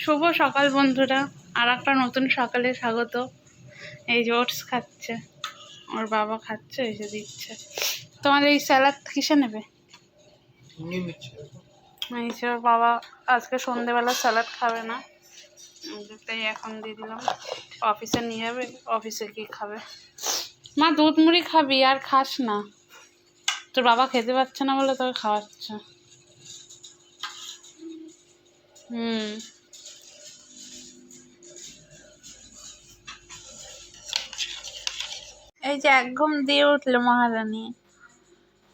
শুভ সকাল বন্ধুরা, আর একটা নতুন সকালে স্বাগত। এই যে ওটস খাচ্ছে, ওর বাবা খাচ্ছে, এই যে দিচ্ছে। তোমার এই স্যালাড কিসে নেবে? এই যে ওর বাবা আজকে সন্ধেবেলা স্যালাড খাবে না, তাই এখন দিয়ে দিলাম। অফিসে নিয়ে যাবে, অফিসে কি খাবে? মা দুধ মুড়ি খাবি, আর খাস না। তোর বাবা খেতে পারছে না বলে তোকে খাওয়াচ্ছে। এই যে এক ঘুম দিয়ে উঠলো মহারানী,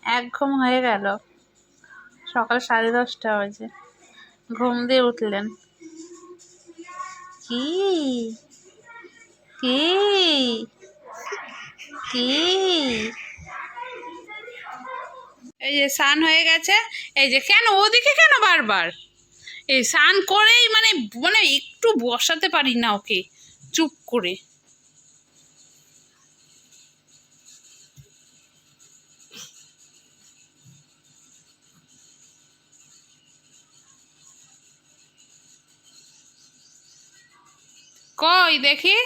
এক ঘুম হয়ে গেল। সকাল 10:30 বাজে ঘুম দিয়ে উঠলেন। কি কি কি এই যে স্নান হয়ে গেছে। এই যে কেন ওদিকে কেন বারবার? এই স্নান করেই মানে মানে একটু বসাতে পারি না ওকে চুপ করে। কই দেখি,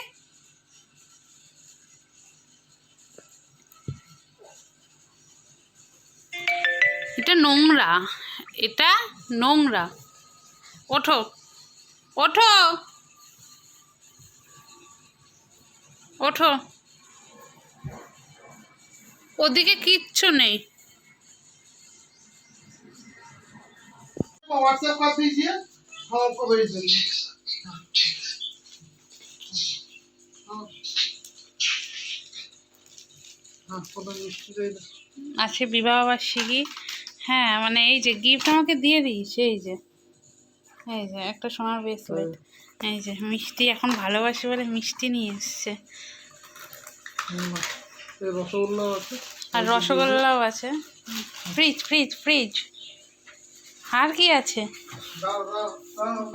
এটা নোংরা, এটা নোংরা। ওঠো ওঠো ওঠো, ওদিকে কিচ্ছু নেই। व्हाट्सएप कर दीजिए, हम आपको भेज देंगे। আছে বিবাহবার্ষিকী, হ্যাঁ মানে এই যে গিফট আমাকে দিয়ে দিয়েছে। এই যে একটা সোনার ব্রেসলেট, এই যে মিষ্টি, এখন ভালোবাসে বলে মিষ্টি নিয়ে এসছে। রসগোল্লাও আছে, আর রসগোল্লাও আছে। Fridge fridge fridge. আর কি আছে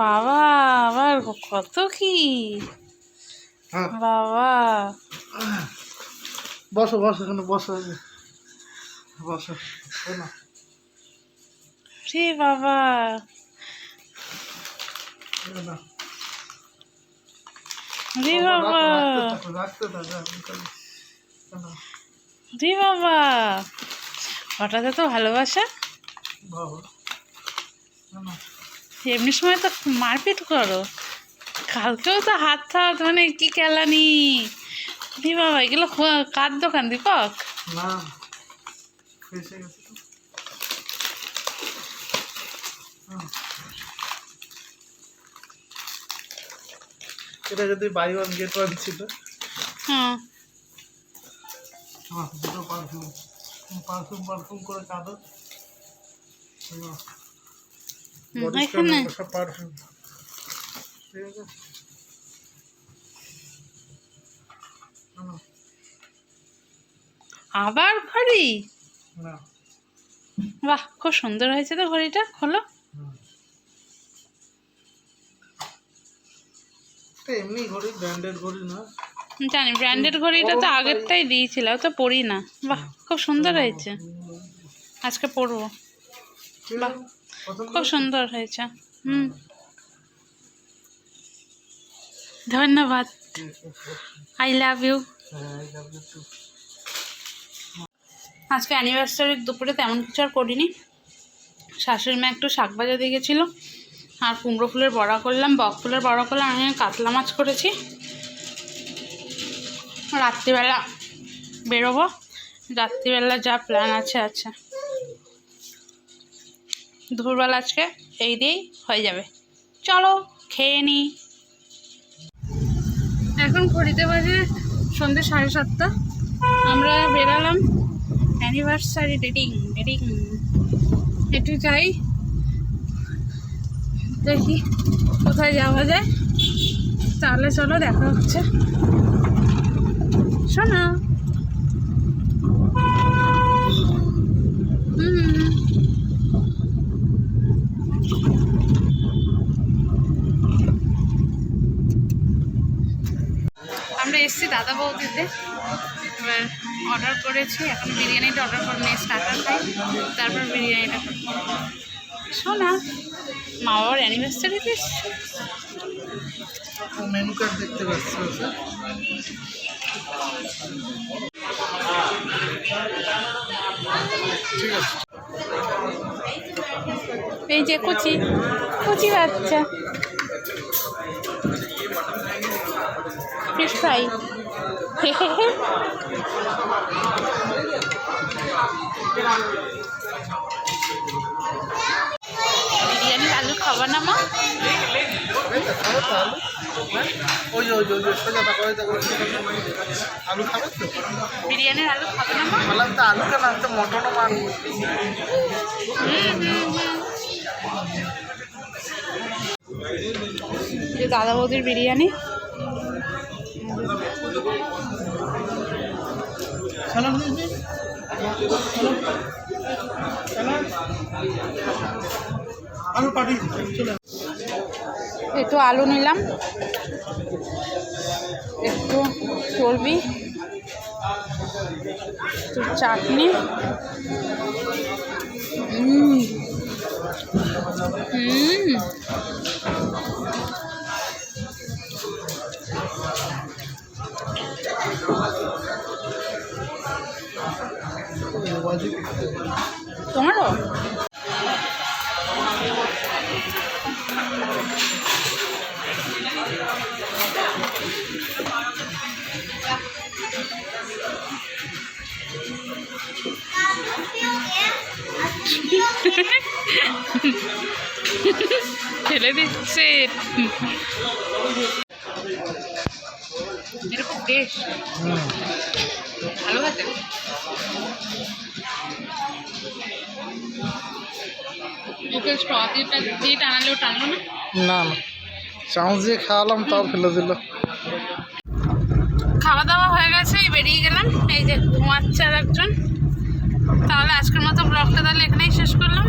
বাবা? আবার কত কি বাবা। বসো বসো, এখানে বসো বসো। রে বাবা, রে বাবা, রে বাবা, হঠাৎ তো ভালোবাসা। এমনি সময় তো মারপিট করো, কালকেও তো হাত মানে কি কেলানি। রে বাবা, এগুলো কার দোকান দীপক? না, এটা যদি বাই ওয়ান গেট ওয়ান ছিল। হ্যাঁ, দুটো পারফিউম পারফিউম পারফিউম করে কাঁদো। এখানে পারফিউম, ঠিক আছে। আবার ঘড়ি? না, বাহ, খুব সুন্দর হয়েছে তো ঘড়িটা। খোলো। এমনি ঘড়ি, ব্র্যান্ডেড ঘড়ি না। জানি ব্র্যান্ডেড ঘড়িটা তো আগেরটাই দিয়েছিল, তো পরি না। বাহ, খুব সুন্দর হয়েছে, আজকে পরবো। বাহ, খুব সুন্দর হয়েছে। ধন্যবাদ, আই লাভ ইউ। আজকে অ্যানিভার্সারির দুপুরে তেমন কিছু আর করিনি। শাশুড়ি মা একটু শাক ভাজা দিয়ে গেছিলো, আর কুমড়ো ফুলের বড়া করলাম, বক ফুলের বড়া করলাম। আমি কাতলা মাছ করেছি। রাত্রিবেলা বেরোবো, রাত্রিবেলা যা প্ল্যান আছে। দুপুরবেলা আজকে এই দিয়েই হয়ে যাবে। চলো খেয়ে নিই। এখন ঘড়িতে বাজে সন্ধ্যে 7:30। আমরা বেরালাম অ্যানিভার্সারি ডেটিং একটু যাই, দেখি কোথায় যাওয়া যায়। তাহলে চলো, দেখা হচ্ছে। শোনো, আমরা এসেছি দাদা বৌদিতে। এবার অর্ডার করেছি, এখন বিরিয়ানিটা অর্ডার করে নিয়ে স্টার্টার খাই, তারপর বিরিয়ানিটা খাই। শোনা, মা বাবার অ্যানিভার্সারিতে এসছে। মেনু কার্ড দেখতে পাচ্ছি ওটা। ঠিক আছে। এই যে কুচি কুচি বাচ্চা ফিশ ফ্রাই। বিরিয়ানির আলু খাবার না মা? ওই যে সোজা টাকা আলু খাবে তো? বিরিয়ানির আলু খাবে না মা? বললাম তো আলু কেন, আমি তো মটনও মানব। যে দাদা বৌদির বিরিয়ানি। আলু পাঠিয়ে চলে। একটু আলু নিলাম, একটু চর্বি, একটু চাটনি। তোমারও ফেলে দিচ্ছে এরকম টেস্ট ভালো আছে। ওকে স্ট্র দিয়ে টানালেও টানলো না। না না, চামচ দিয়ে খাওয়ালাম তাও ফেলে দিল। খাওয়া দাওয়া হয়ে গেছে, বেরিয়ে গেলাম। এই যে ঘুমাচ্ছে আর একজন। তাহলে আজকের মতো ব্লগটা তাহলে এখানেই শেষ করলাম।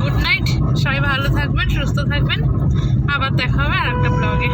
গুড নাইট, সবাই ভালো থাকবেন, সুস্থ থাকবেন। আবার দেখা হবে আর একটা ব্লগে।